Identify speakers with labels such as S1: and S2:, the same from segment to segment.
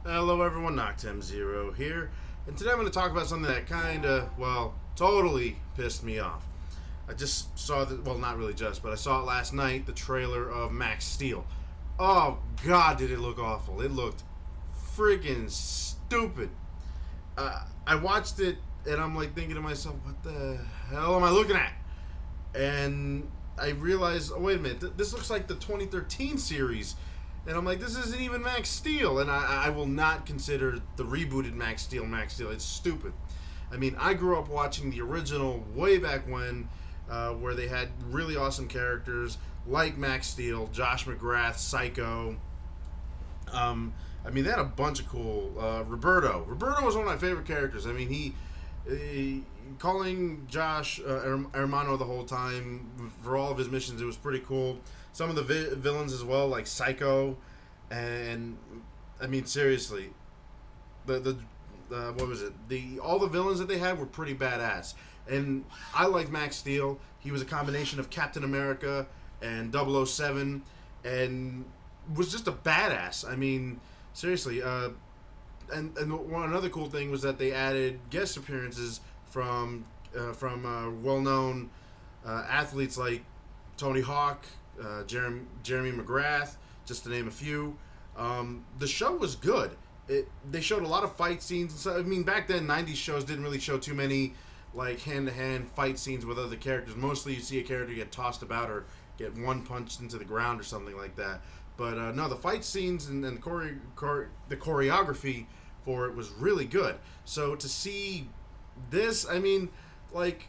S1: Hello everyone, Noctem0 here, and today I'm going to talk about something that kinda, well, totally pissed me off. I just saw well, not really just, but I saw it last night, the trailer of Max Steel. Oh god, did it look awful. It looked friggin' stupid. I watched it, and I'm like thinking to myself, what the hell am I looking at? And I realized, oh wait a minute, this looks like the 2013 series. And I'm like, this isn't even Max Steel, and I will not consider the rebooted Max Steel Max Steel. It's stupid. I mean, I grew up watching the original way back when, where they had really awesome characters like Max Steel, Josh McGrath, Psycho. I mean, they had a bunch of cool. Roberto. Roberto was one of my favorite characters. I mean, he calling Josh Hermano the whole time for all of his missions. It was pretty cool. Some of the villains as well, like Psycho, and I mean seriously, the what was it? All the villains that they had were pretty badass. And I liked Max Steel. He was a combination of Captain America and 007, and was just a badass. I mean, seriously. And one other cool thing was that they added guest appearances from well-known athletes like Tony Hawk, Jeremy McGrath, just to name a few. The show was good. They showed a lot of fight scenes and stuff. I mean, back then, 90s shows didn't really show too many like hand-to-hand fight scenes with other characters. Mostly you see a character get tossed about or get one punched into the ground or something like that. But no, the fight scenes and the choreography for it was really good. So to see this, I mean, like,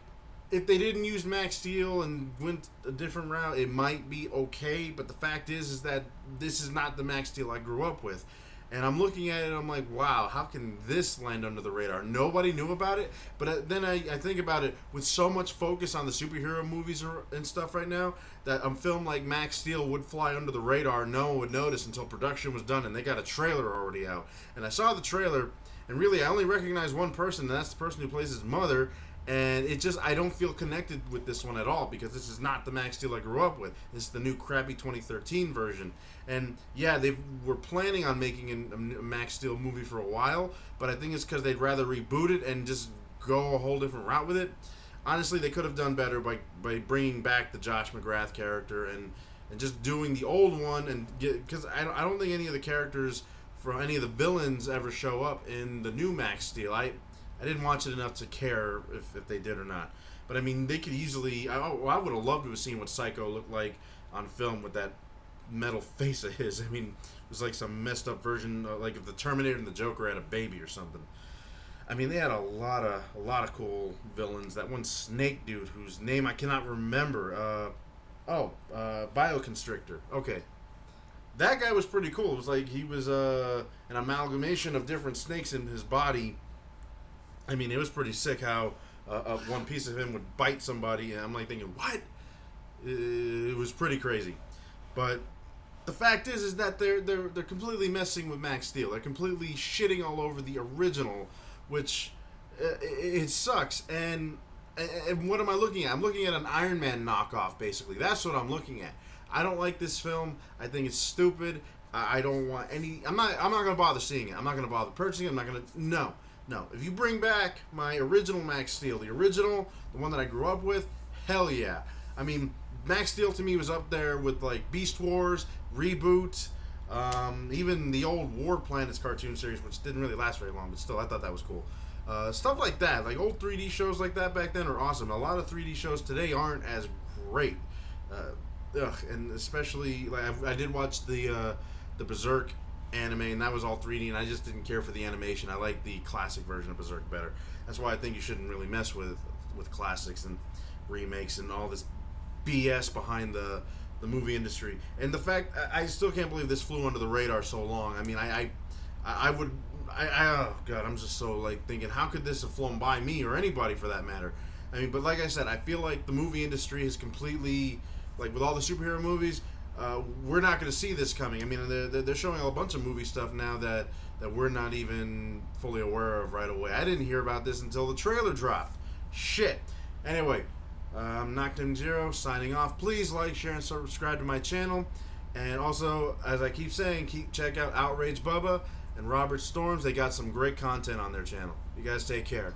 S1: if they didn't use Max Steel and went a different route, it might be okay. But the fact is that this is not the Max Steel I grew up with. And I'm looking at it, I'm like, wow, how can this land under the radar? Nobody knew about it. But then I think about it, with so much focus on the superhero movies and stuff right now, that a film like Max Steel would fly under the radar. No one would notice until production was done, and they got a trailer already out. And I saw the trailer, and really I only recognize one person, and that's the person who plays his mother. And it just, I don't feel connected with this one at all, because this is not the Max Steel I grew up with. This is the new crappy 2013 version. And yeah, they were planning on making a Max Steel movie for a while, but I think it's because they'd rather reboot it and just go a whole different route with it. Honestly, they could have done better by bringing back the Josh McGrath character and just doing the old one, and because I don't think any of the characters from any of the villains ever show up in the new Max Steel. I didn't watch it enough to care if they did or not. But I mean, they could easily. I would have loved to have seen what Psycho looked like on film with that metal face of his. I mean, it was like some messed up version, like if the Terminator and the Joker had a baby or something. I mean, they had a lot of cool villains. That one Snake dude, whose name I cannot remember. Bioconstrictor. Okay, that guy was pretty cool. It was like he was an amalgamation of different snakes in his body. I mean, it was pretty sick how one piece of him would bite somebody, and I'm like thinking, what? It was pretty crazy. But the fact is that they're completely messing with Max Steel. They're completely shitting all over the original, which it sucks. And what am I looking at? I'm looking at an Iron Man knockoff, basically. That's what I'm looking at. I don't like this film. I think it's stupid. I don't want any. I'm not going to bother seeing it. I'm not going to bother purchasing it. I'm not going to. No. If you bring back my original Max Steel, the one that I grew up with, hell yeah. I mean, Max Steel to me was up there with like Beast Wars, Reboot, even the old War Planets cartoon series, which didn't really last very long, but still, I thought that was cool. Stuff like that, like old 3D shows like that back then are awesome. A lot of 3D shows today aren't as great. And especially, like I did watch the Berserk anime, and that was all 3D, and I just didn't care for the animation. I like the classic version of Berserk better. That's why I think you shouldn't really mess with classics and remakes and all this BS behind the movie industry. And the fact, I still can't believe this flew under the radar so long. I mean, oh god, I'm just so like thinking, how could this have flown by me or anybody for that matter? I mean, but like I said, I feel like the movie industry has completely, like with all the superhero movies, we're not going to see this coming. I mean, they're showing a bunch of movie stuff now that we're not even fully aware of right away. I didn't hear about this until the trailer dropped. Shit. Anyway, I'm Noctem0 signing off. Please like, share, and subscribe to my channel. And also, as I keep saying, check out Outrage Bubba and Robert Storms. They got some great content on their channel. You guys take care.